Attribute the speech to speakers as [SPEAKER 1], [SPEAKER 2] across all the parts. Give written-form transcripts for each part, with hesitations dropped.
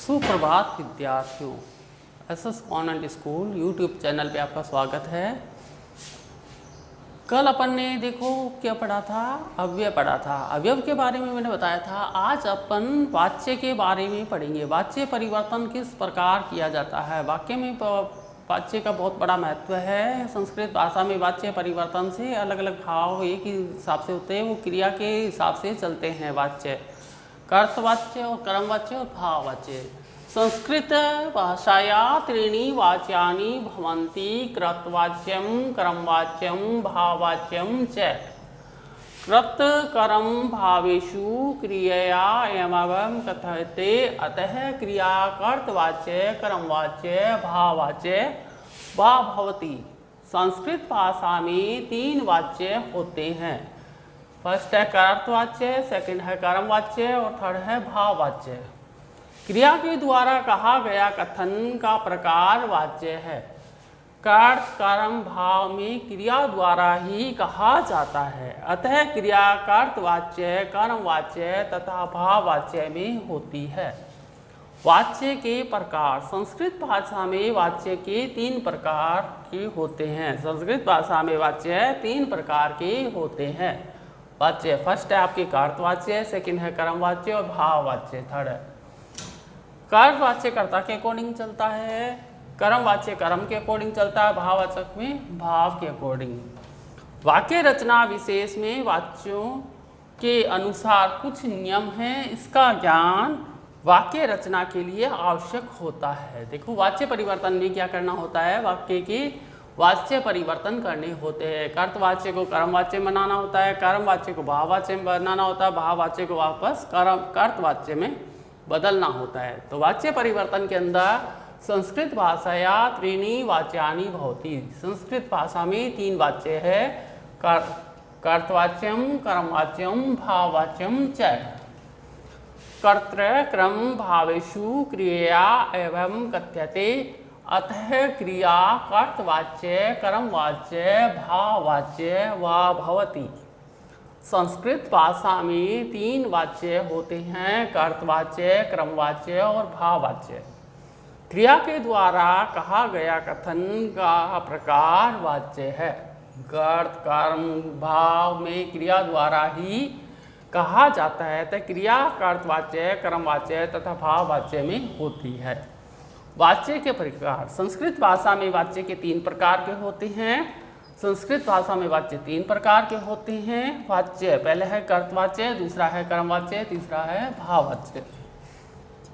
[SPEAKER 1] सुप्रभात विद्यार्थियों, SS convent school YouTube channel पे आपका स्वागत है। कल अपन ने देखो क्या पढ़ा था, अव्यय पढ़ा था। अवयव के बारे में मैंने बताया था। आज अपन वाच्य के बारे में पढ़ेंगे। वाच्य परिवर्तन किस प्रकार किया जाता है। वाक्य में वाच्य का बहुत बड़ा महत्व है। संस्कृत भाषा में वाच्य परिवर्तन से अलग अलग भाव एक ही हिसाब से होते हैं, वो क्रिया के हिसाब से चलते हैं। वाच्य कर्तवाच्य और कर्मवाच्य और भाववाच्य। संस्कृत भाषाया त्रीणि वाच्यानि भवन्ति, कृतवाच्यं कर्मवाच्यं भाववाच्यं च। कृत कर्म भावेषु क्रियया एवं कथ्यते, अतः क्रिया कर्तवाच्य कर्मवाच्य भाववाच्य वा भवति। संस्कृत भाषा में 3 वाच्य होते हैं। फर्स्ट है कर्तवाच्य, सेकंड है कर्मवाच्य और थर्ड है भाववाच्य। क्रिया के द्वारा कहा गया कथन का प्रकार वाच्य है। कर्त कर्म भाव में क्रिया द्वारा ही कहा जाता है, अतः क्रिया कर्तवाच्य कर्मवाच्य तथा भाववाच्य में होती है। वाच्य के प्रकार। संस्कृत भाषा में वाच्य के 3 प्रकार के होते हैं। संस्कृत भाषा में वाच्य 3 प्रकार के होते हैं। वाच्य फर्स्ट है आपके कर्तवाच्य, सेकंड है कर्मवाच्य और भाववाच्य थर्ड है। कर्तवाच्य कर्ता के अकॉर्डिंग चलता है, कर्मवाच्य कर्म के अकॉर्डिंग चलता है, भाववाचक में भाव के अकॉर्डिंग। वाक्य रचना विशेष में वाच्यों के अनुसार कुछ नियम हैं, इसका ज्ञान वाक्य रचना के लिए आवश्यक होता है। देखो वाच्य परिवर्तन में क्या करना होता है, वाक्य के वाच्य परिवर्तन करने होते हैं। कर्तवाच्य को कर्मवाच्य बनाना होता है, कर्मवाच्य को भाववाच्य में बनाना होता है, भाववाच्य को वापस कर्तवाच्य में बदलना होता है। तो वाच्य परिवर्तन के अंदर संस्कृत भाषाया त्रीणि वाच्यानि भवति। संस्कृत भाषा में 3 वाच्य है, कर्तवाच्यम कर्मवाच्यम भाववाच्यम च। कर्तृ क्रम भावेषु क्रियया एवं कथ्यते, अतः क्रिया कर्तवाच्य कर्मवाच्य भाववाच्य वा भवति। संस्कृत भाषा में 3 वाच्य होते हैं, कर्तवाच्य क्रमवाच्य और भाववाच्य। क्रिया के द्वारा कहा गया कथन का प्रकार वाच्य है। कर्त कर्म भाव में क्रिया द्वारा ही कहा जाता है, तो क्रिया कर्तवाच्य कर्मवाच्य तथा भाववाच्य में होती है। वाच्य के प्रकार। संस्कृत भाषा में वाच्य के 3 प्रकार के होते हैं। संस्कृत भाषा में वाच्य 3 प्रकार के होते हैं। वाच्य पहले है कर्तवाच्य, दूसरा है कर्मवाच्य, तीसरा है भाववाच्य।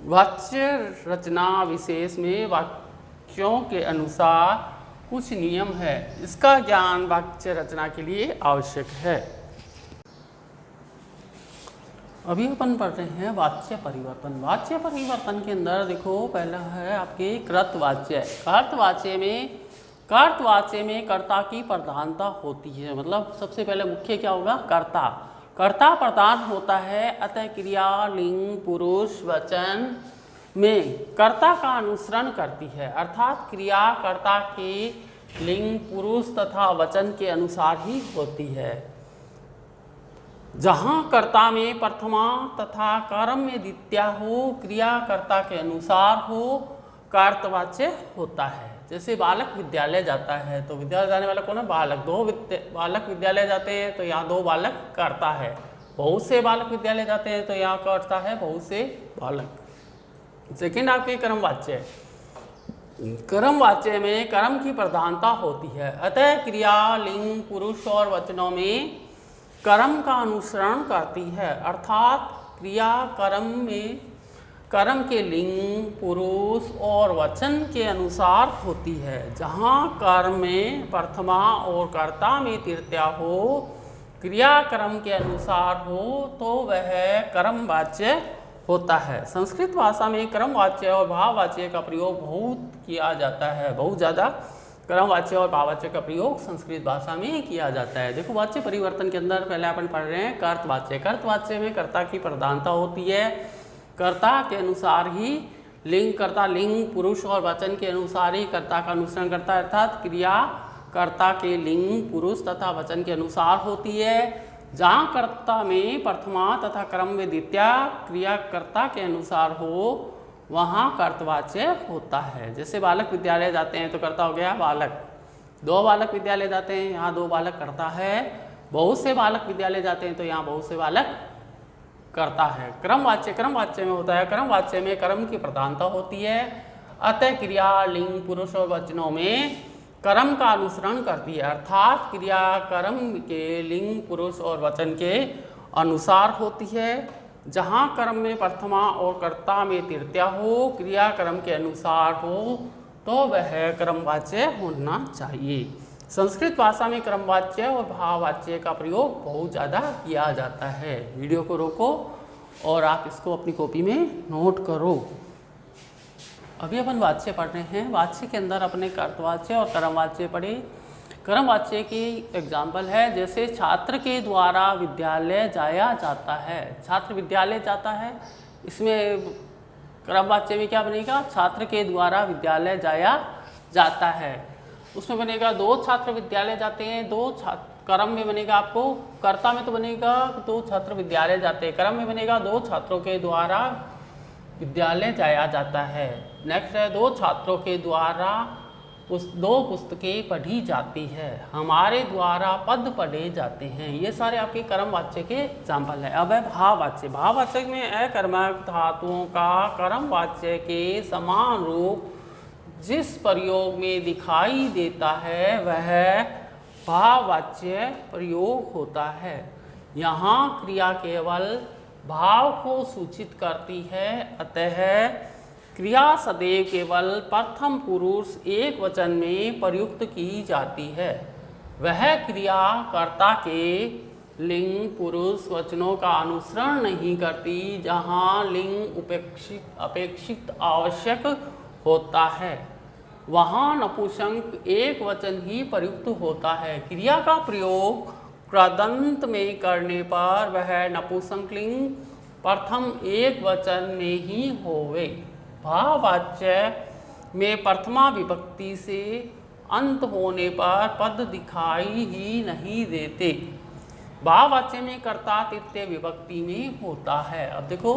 [SPEAKER 1] वाच्य रचना विशेष में वाक्यों के अनुसार कुछ नियम है, इसका ज्ञान वाच्य रचना के लिए आवश्यक है। अभी अपन पढ़ रहे हैं वाच्य परिवर्तन। वाच्य परिवर्तन के अंदर देखो पहला है आपके कृतवाच्य। कर्तवाच्य में कर्ता की प्रधानता होती है, मतलब सबसे पहले मुख्य क्या होगा, कर्ता। कर्ता प्रधान होता है, अतः क्रिया लिंग पुरुष वचन में कर्ता का अनुसरण करती है, अर्थात क्रिया कर्ता के लिंग पुरुष तथा वचन के अनुसार ही होती है। जहाँ कर्ता में प्रथमा तथा कर्म में द्वितीया हो, क्रिया कर्ता के अनुसार हो, कर्तवाच्य होता है। जैसे बालक विद्यालय जाता है तो विद्यालय जाने वाला कौन है, बालक। 2 बालक विद्यालय जाते हैं तो यहाँ 2 बालक करता है। बहुत से बालक विद्यालय जाते हैं तो यहाँ करता है बहुत से बालक। सेकंड आपके कर्मवाच्य। कर्मवाच्य में कर्म की प्रधानता होती है, अतः क्रिया लिंग पुरुष और वचनों में कर्म का अनुसरण करती है, अर्थात क्रिया कर्म में कर्म के लिंग पुरुष और वचन के अनुसार होती है। जहाँ कर्म में प्रथमा और कर्ता में तृतीया हो, क्रिया कर्म के अनुसार हो, तो वह कर्मवाच्य होता है। संस्कृत भाषा में कर्मवाच्य और भाववाच्य का प्रयोग बहुत किया जाता है, बहुत ज़्यादा कर्मवाच्य और भाववाच्य का प्रयोग संस्कृत भाषा में किया जाता है। देखो वाच्य परिवर्तन के अंदर पहले अपन पढ़ रहे हैं कर्तवाच्य। कर्तवाच्य में कर्ता की प्रधानता होती है, कर्ता के अनुसार ही लिंग कर्ता लिंग पुरुष और वचन के अनुसार ही कर्ता का अनुसरण करता है, अर्थात क्रिया कर्ता के लिंग पुरुष तथा वचन के अनुसार होती है। जहाँ कर्ता में प्रथमा तथा क्रम में द्वितीया क्रियाकर्ता के अनुसार हो, वहाँ कर्तवाच्य होता है। जैसे बालक विद्यालय जाते हैं तो कर्ता हो गया बालक, दो बालक विद्यालय जाते हैं, यहाँ दो बालक कर्ता है। बहुत से बालक विद्यालय जाते हैं तो यहाँ बहुत से बालक कर्ता है। क्रमवाच्य क्रमवाच्य में होता है, क्रमवाच्य में कर्म की प्रधानता होती है, अतः क्रिया लिंग पुरुष और वचनों में कर्म का अनुसरण करती है, अर्थात क्रिया कर्म के लिंग पुरुष और वचन के अनुसार होती है। जहाँ कर्म में प्रथमा और कर्ता में तृतीया हो, क्रिया कर्म के अनुसार हो, तो वह क्रमवाच्य होना चाहिए। संस्कृत भाषा में क्रमवाच्य और भाववाच्य का प्रयोग बहुत ज़्यादा किया जाता है। वीडियो को रोको और आप इसको अपनी कॉपी में नोट करो। अभी अपन वाच्य पढ़ रहे हैं। वाच्य के अंदर अपने कर्तवाच्य और कर्मवाच्य पढ़े। कर्मवाच्य की एग्जाम्पल है, जैसे छात्र के द्वारा विद्यालय जाया जाता है, छात्र विद्यालय जाता है, इसमें कर्मवाच्य में क्या बनेगा, छात्र के द्वारा विद्यालय जाया जाता है। उसमें बनेगा दो छात्र विद्यालय जाते हैं, दो छात्र, कर्म में बनेगा आपको, कर्ता में तो बनेगा दो छात्र विद्यालय जाते हैं, कर्म में बनेगा दो छात्रों के द्वारा विद्यालय जाया जाता है। नेक्स्ट है दो छात्रों के द्वारा दो पुस्तकें पढ़ी जाती है, हमारे द्वारा पद पढ़े जाते हैं। ये सारे आपके कर्मवाच्य के एग्जाम्पल है। अब है भाववाच्य। भाववाच्य में अकर्मक धातुओं का कर्मवाच्य के समान रूप जिस प्रयोग में दिखाई देता है वह भाववाच्य प्रयोग होता है। यहाँ क्रिया केवल भाव को सूचित करती है, अतः क्रिया सदैव केवल प्रथम पुरुष एक वचन में प्रयुक्त की जाती है। वह क्रिया कर्ता के लिंग पुरुष वचनों का अनुसरण नहीं करती, जहाँ लिंग अपेक्षित आवश्यक होता है, वहाँ नपुंसक एक वचन ही प्रयुक्त होता है। क्रिया का प्रयोग कृदंत में करने पर वह नपुंसक लिंग प्रथम एक वचन में ही होवे। भाववाच्य में प्रथमा विभक्ति से अंत होने पर पद दिखाई ही नहीं देते। भाववाच्य में कर्ता तृतीय विभक्ति में होता है। अब देखो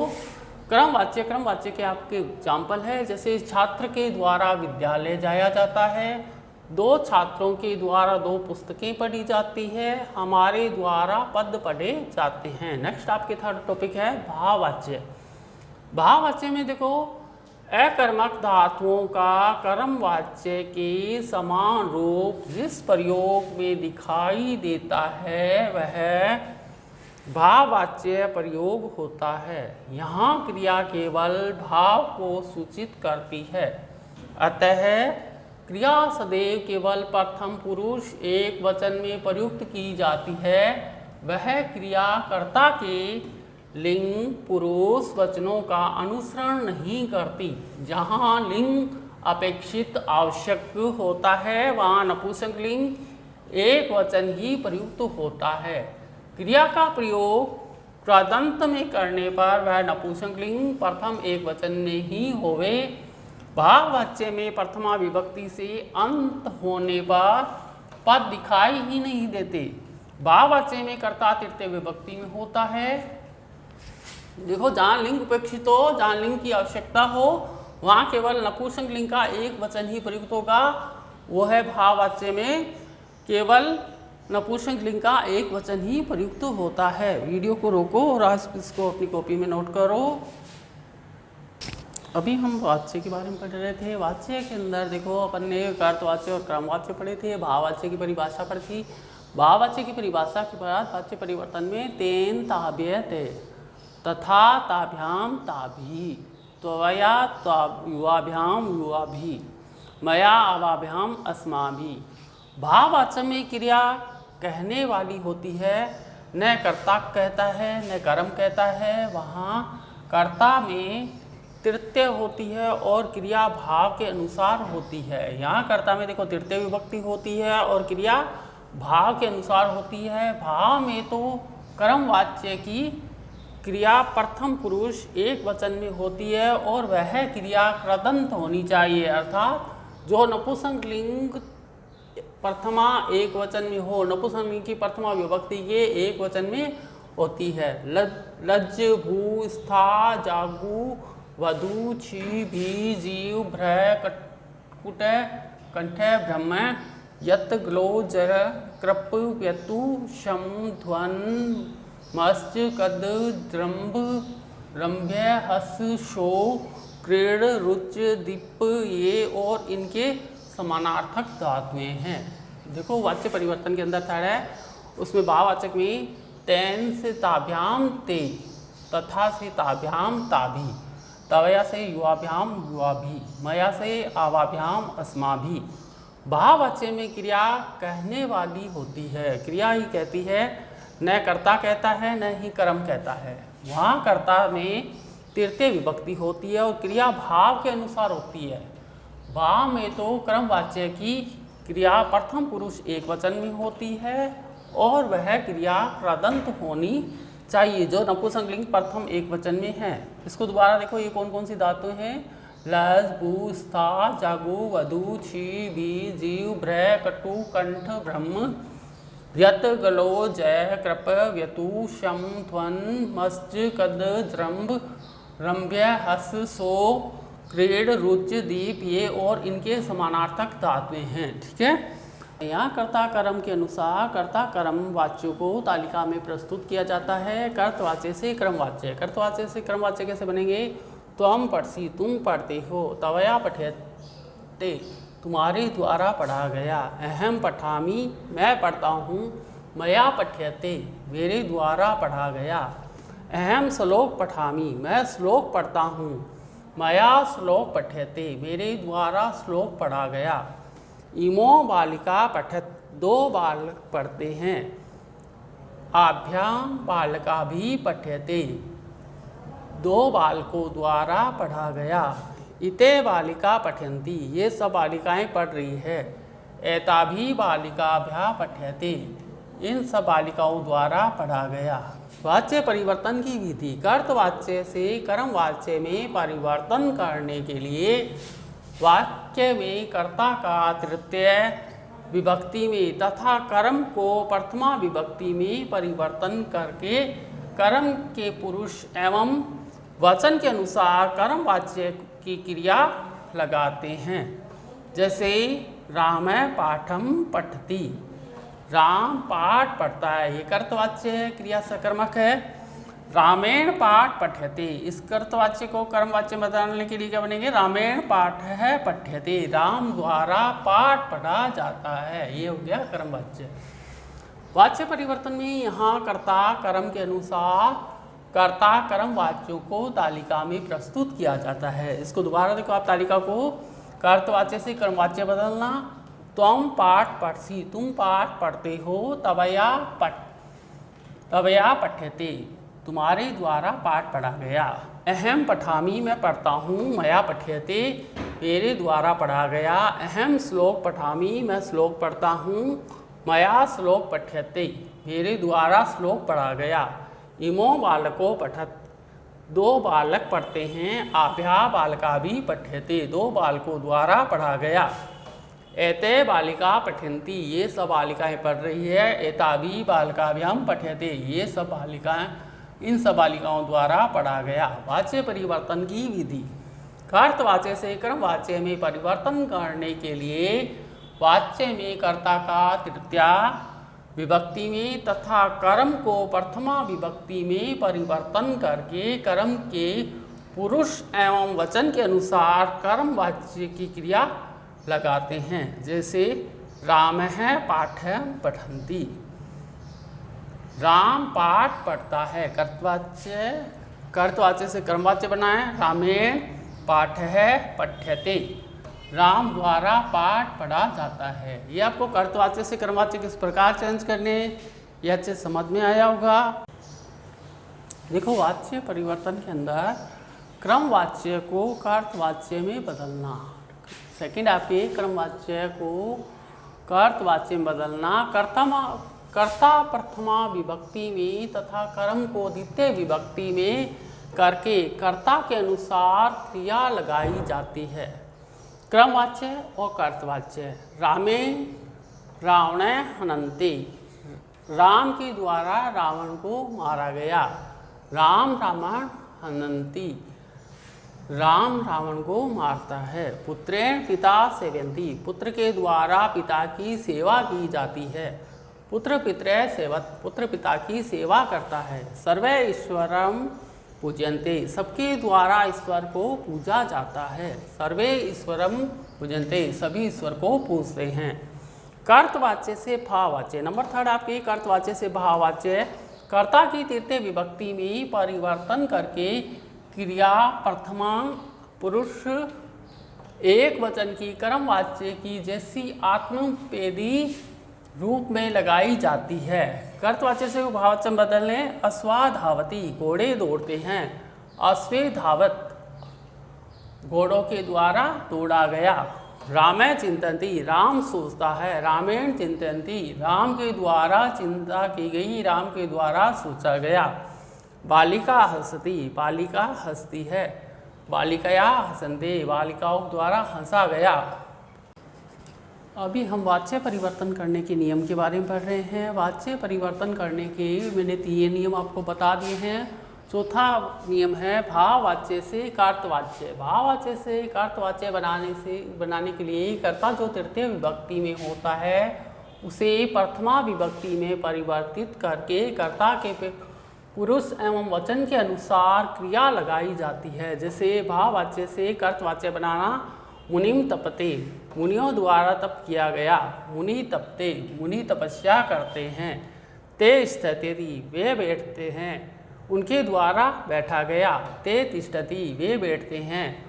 [SPEAKER 1] क्रमवाच्य, क्रमवाच्य के आपके एग्जाम्पल है, जैसे छात्र के द्वारा विद्यालय जाया जाता है, दो छात्रों के द्वारा दो पुस्तकें पढ़ी जाती है, हमारे द्वारा पद पढ़े जाते हैं। नेक्स्ट आपके थर्ड टॉपिक है भाववाच्य। भाववाच्य में देखो अकर्मक धातुओं का कर्मवाच्य के समान रूप जिस प्रयोग में दिखाई देता है वह भाववाच्य प्रयोग होता है। यहाँ क्रिया केवल भाव को सूचित करती है, अतः क्रिया सदैव केवल प्रथम पुरुष एक वचन में प्रयुक्त की जाती है। वह क्रिया कर्ता के लिंग पुरुष वचनों का अनुसरण नहीं करती, जहाँ लिंग अपेक्षित आवश्यक होता है वहाँ नपुंसक लिंग एक वचन ही प्रयुक्त होता है। क्रिया का प्रयोग कृदंत में करने पर वह नपुंसक लिंग प्रथम एक वचन में ही होवे। भाववाच्य में प्रथमा विभक्ति से अंत होने पर पद दिखाई ही नहीं देते। भाववाच्य में कर्ता तृतीय विभक्ति में होता है। देखो जहाँ लिंग उपेक्षित हो, जहाँ लिंग की आवश्यकता हो, वहाँ केवल नपुंसक लिंग का एक वचन ही प्रयुक्त होगा। वो है भाववाच्य में केवल नपुंसक लिंग का एक वचन ही प्रयुक्त होता है। वीडियो को रोको और आज इसको अपनी कॉपी में नोट करो। अभी हम वाच्य के बारे में पढ़ रहे थे। वाच्य के अंदर देखो अपन ने कर्तवाच्य और क्रमवाच्य पढ़े थे, भाववाच्य की परिभाषा पढ़ी थी। भाववाच्य की परिभाषा के बाद वाच्य परिवर्तन में तेन ताभ्यते तथा ताभ्याम ताभि, त्वया युवाभ्याम युवाभि, मया अवाभ्याम अस्माभि। भाववाच्य में क्रिया कहने वाली होती है, न कर्ता कहता है न कर्म कहता है। वहाँ कर्ता में तृतीय होती है और क्रिया भाव के अनुसार होती है। यहाँ कर्ता में देखो तृतीय विभक्ति होती है और क्रिया भाव के अनुसार होती है। भाव में तो कर्मवाच्य की क्रिया प्रथम पुरुष एक वचन में होती है और वह क्रिया कृदंत होनी चाहिए, अर्थात जो नपुंसक लिंग प्रथमा एक वचन में हो, नपुंसक लिंग की प्रथमा विभक्ति ये एक वचन में होती है। लज्ज भू स्था जागू वधू छी भी जीव भ्रय कुट कंठ ब्रह्म यत ग्लो जर कृप व्यतु शम ध्वन मत्स्य कद द्रंभ रंभ्य हस शो क्रीड़ रुच दीप ये और इनके समानार्थक धातुएं हैं। देखो वाच्य परिवर्तन के अंदर थर्ड है, उसमें भाववाचक में तेन से ताभ्याम ते, तथा से ताभ्याम ताभी, तवया से युवाभ्याम युवाभी, मया से आवाभ्याम अस्माभी। भाववाच्य में क्रिया कहने वाली होती है, क्रिया ही कहती है, न कर्ता कहता है न ही कर्म कहता है। वहाँ कर्ता में तृतीय विभक्ति होती है और क्रिया भाव के अनुसार होती है। भाव में तो कर्मवाच्य की क्रिया प्रथम पुरुष एक वचन में होती है और वह क्रिया कृदंत होनी चाहिए, जो नपुंसकलिंग प्रथम एक वचन में है। इसको दोबारा देखो, ये कौन कौन सी धातु हैं? लज भू स्था जागु वधु छी भी जीव भ्रय कटु कंठ ब्रह्म यत गलो जय कृप व्यतु शम ध्वन मत्स्य कद जृंभ रंभ्य हस सो क्रीड़ रुच दीप ये और इनके समानार्थक धातुएं हैं। ठीक है, यहाँ कर्ता कर्म के अनुसार कर्ता कर्म वाच्यों को तालिका में प्रस्तुत किया जाता है कर्तवाच्य से क्रमवाच्य। कर्तवाच्य से क्रमवाच्य कैसे बनेंगे? त्वम पढ़सी, तुम पढ़ते हो, तवया पठ्यते, तुम्हारे द्वारा पढ़ा गया, अहम पठामी, मैं पढ़ता हूँ, मया पठ्यते, मेरे द्वारा पढ़ा गया, अहम श्लोक पठामी, मैं श्लोक पढ़ता हूँ, मया श्लोक पठ्यते, मेरे द्वारा श्लोक पढ़ा गया, इमो बालिका पठत, दो बालक पढ़ते हैं, आभ्याम बालिका भी पठ्यते, दो बालकों द्वारा पढ़ा गया, इते बालिका पठयंती, ये सब बालिकाएं पढ़ रही है, एताभी बालिकाभ्या पठ्यते, इन सब बालिकाओं द्वारा पढ़ा गया। वाच्य परिवर्तन की विधि। कर्तवाच्य से कर्मवाच्य में परिवर्तन करने के लिए वाक्य में कर्ता का तृतीय विभक्ति में तथा कर्म को प्रथमा विभक्ति में परिवर्तन करके कर्म के पुरुष एवं वचन के अनुसार कर्मवाच्य की क्रिया लगाते हैं। जैसे राम पाठम पठती, राम पाठ पढ़ता है, ये कर्तवाच्य है, क्रिया सकर्मक है। रामेण पाठ पठ्यते, इस कर्तवाच्य को कर्मवाच्य में बदलने के लिए क्या बनेंगे? रामेण पाठ है पठ्यते, राम द्वारा पाठ पढ़ा जाता है, ये हो गया कर्मवाच्य। वाच्य परिवर्तन में यहाँ कर्ता कर्म के अनुसार कर्ता कर्म वाच्यों को तालिका में प्रस्तुत किया जाता है। इसको दोबारा देखो आप तालिका को, कर्तवाच्य से कर्मवाच्य बदलना, त्वम पाठ पढ़सी, तुम पाठ पढ़ते हो, तवया पठ्यते, तुम्हारे द्वारा पाठ पढ़ा गया, अहम पठामी, मैं पढ़ता हूँ, मया पठ्यते, मेरे द्वारा पढ़ा गया, अहम श्लोक पठामी, मैं श्लोक पढ़ता हूँ, मया श्लोक पठ्यते, मेरे द्वारा श्लोक पढ़ा गया, इमो बालको पठत, दो बालक पढ़ते हैं, आभ्या बालका भी पठ्यते, दो बालकों द्वारा पढ़ा गया, एते बालिका पठ्यन्ति, ये सब बालिकाएं पढ़ रही है, एताभी बालकाभ्याम पठ्यते, ये सब बालिकाएं, इन सब बालिकाओं द्वारा पढ़ा गया। वाच्य परिवर्तन की विधि। कर्तवाच्य से कर्मवाच्य में परिवर्तन करने के लिए वाच्य में कर्ता का तृतीया विभक्ति में तथा कर्म को प्रथमा विभक्ति में परिवर्तन करके कर्म के पुरुष एवं वचन के अनुसार कर्मवाच्य की क्रिया लगाते हैं। जैसे राम है पाठम पठन्ति, राम पाठ पढ़ता है, कर्तवाच्य, कर्तवाच्य से कर्मवाच्य बनाए, रामेण पाठ है पठ्यते, राम द्वारा पाठ पढ़ा जाता है। ये आपको कर्तवाच्य से कर्मवाच्य किस प्रकार चेंज करने, ये अच्छे समझ में आया होगा। देखो वाच्य परिवर्तन के अंदर क्रमवाच्य को कर्तवाच्य में बदलना, सेकंड आपके क्रमवाच्य को कर्तवाच्य में बदलना, कर्ता प्रथमा विभक्ति में तथा कर्म को द्वितीय विभक्ति में करके कर्ता के अनुसार क्रिया लगाई जाती है। क्रमवाच्य और कर्तवाच्य। रामे रावण हनन्ति, राम के द्वारा रावण को मारा गया, राम रावण हनन्ति, राम रावण को मारता है। पुत्रेण पिता सेवयन्ति, पुत्र के द्वारा पिता की सेवा की जाती है। पुत्र पितरः सेवत, पुत्र पिता की सेवा करता है। सर्वे ईश्वरम पूज्यन्ते, सबके द्वारा ईश्वर को पूजा जाता है। सर्वे ईश्वरम पूजन्ते, सभी ईश्वर को पूजते हैं। कर्तवाच्य से भाववाच्य, नंबर 3 आपके कर्तवाच्य से भाववाच्य, कर्ता की तृतीय विभक्ति में परिवर्तन करके क्रिया प्रथमा पुरुष एक वचन की कर्मवाच्य की जैसी आत्मपेदी रूप में लगाई जाती है। कर्तवाच्य से भाववाच्य बदलने, अश्वा धावती, घोड़े दौड़ते हैं। अश्वे धावत, घोड़ों के द्वारा दौड़ा गया। रामे चिंतन्ति, राम सोचता है। रामेण चिंतन्ति, राम के द्वारा चिंता की गई, राम के द्वारा सोचा गया। बालिका हंसती, बालिका हंसती है। बालिकया हसन्ते, बालिकाओं द्वारा हंसा गया। अभी हम वाच्य परिवर्तन करने के नियम के बारे में पढ़ रहे हैं। वाच्य परिवर्तन करने के मैंने 3 नियम आपको बता दिए हैं। चौथा नियम है भाववाच्य से कर्तवाच्य। भाववाच्य से कर्तवाच्य बनाने के लिए कर्ता जो तृतीय विभक्ति में होता है उसे प्रथमा विभक्ति में परिवर्तित करके कर्ता के पुरुष एवं वचन के अनुसार क्रिया लगाई जाती है। जैसे भाववाच्य से कर्तवाच्य बनाना, मुनिम तपते, मुनियों द्वारा तप किया गया। मुनि तपते, मुनि तपस्या करते हैं। ते स्थिति, वे बैठते हैं, उनके द्वारा बैठा गया। ते तिष्ठति, वे बैठते हैं।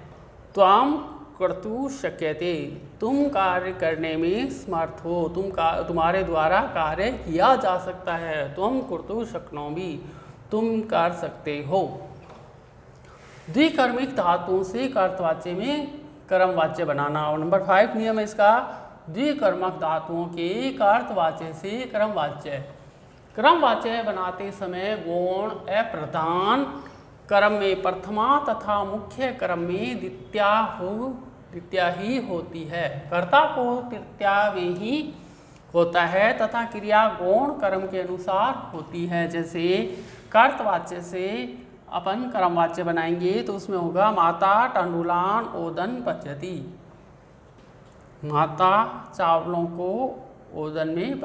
[SPEAKER 1] त्वाम कर्तु शक्यते, तुम कार्य करने में समर्थ हो, तुम्हारे द्वारा कार्य किया जा सकता है। त्वम कर्तु शक्नोमि, तुम कर सकते हो। द्विकर्मिक धातुओं से कर्तवाच्य में कर्मवाच्य बनाना। और नंबर 5 नियम है इसका, द्विकर्मक धातुओं के कर्तवाच्य से कर्मवाच्य। कर्मवाच्य बनाते समय गौण अप्रधान कर्म में प्रथमा तथा मुख्य कर्म में द्वितीया ही होती है। कर्ता को तृतीया में ही होता है तथा क्रिया गौण कर्म के अनुसार होती है। जैसे कर्तवाच्य से अपन कर्मवाच्य बनाएंगे तो उसमें होगा माता टंडुलान ओदन पचती, माता चावलों को ओदन में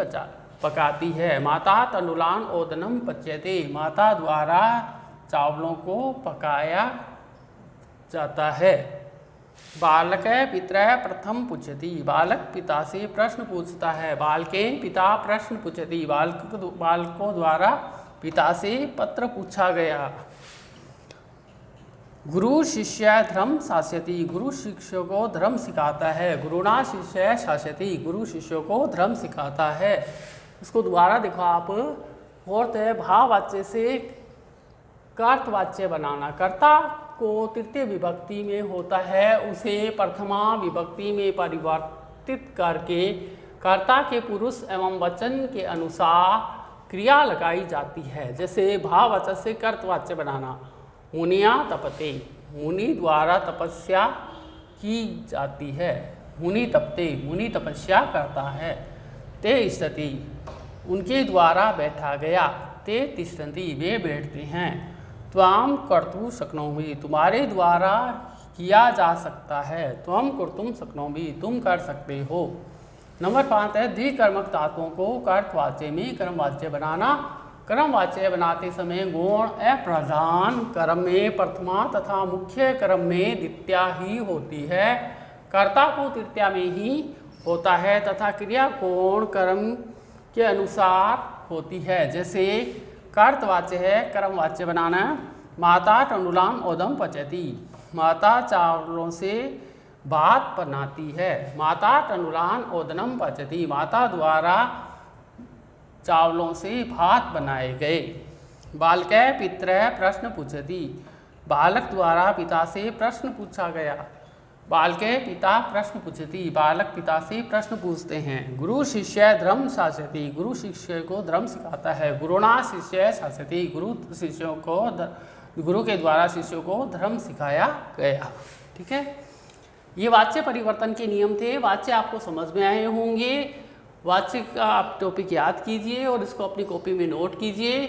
[SPEAKER 1] पकाती है। माता टंडुलान ओदनम पच्यते, माता द्वारा चावलों को पकाया जाता है। बालक पितरः प्रथम पूछति, बालक पिता से प्रश्न पूछता है। बालके पिता प्रश्न पूछति, बालकों द्वारा पिता से पत्र पूछा गया। गुरु शिष्य धर्म शास्यति, गुरु शिष्य को धर्म सिखाता है। गुरुना शिष्य शास्यति, गुरु शिष्यों को धर्म सिखाता है। इसको दोबारा देखो आप। फोर्थ है भाववाच्य से कर्तवाच्य बनाना। कर्ता को तृतीय विभक्ति में होता है, उसे प्रथमा विभक्ति में परिवर्तित करके कर्ता के पुरुष एवं वचन के अनुसार क्रिया लगाई जाती है। जैसे भाववाच्य से कर्तवाच्य बनाना, मुनिया तपते, मुनि द्वारा तपस्या की जाती है। मुनि तपते, मुनि तपस्या करता है। ते स्थिति, उनके द्वारा बैठा गया। ते तिष्ठन्ति, वे बैठते हैं। त्वाम कर्तुं शक्नोमि, तुम्हारे द्वारा किया जा सकता है। त्वम कर्तुं शक्नोमि, तुम कर सकते हो। नंबर 5 है द्विकर्मक धातुओं को कर्तवाच्य में कर्मवाच्य बनाना। कर्मवाच्य बनाते समय गौण अप्रधान कर्म में प्रथमा तथा मुख्य कर्म में द्वितीया ही होती है। कर्ता को तृतीया में ही होता है तथा क्रिया गौण कर्म के अनुसार होती है। जैसे कर्तवाच्य है कर्मवाच्य बनाना, माता टंडुलान ओदम पचती, माता चावलों से भात बनाती है। माता टंडुलान ओदनम पचती, माता द्वारा चावलों से भात बनाए गए। बालक पितरः प्रश्न पूछति, बालक द्वारा पिता से प्रश्न पूछा गया। बालक पिता प्रश्न पूछति, बालक पिता से प्रश्न पूछते हैं। गुरु शिष्य धर्म शास्यति, गुरु शिष्य को धर्म सिखाता है। गुरुना शिष्य शास्यति, गुरु के द्वारा शिष्यों को धर्म सिखाया गया। ठीक है, ये वाच्य परिवर्तन के नियम थे। वाच्य आपको समझ में आए होंगे। वाच्य का आप टॉपिक याद कीजिए और इसको अपनी कॉपी में नोट कीजिए।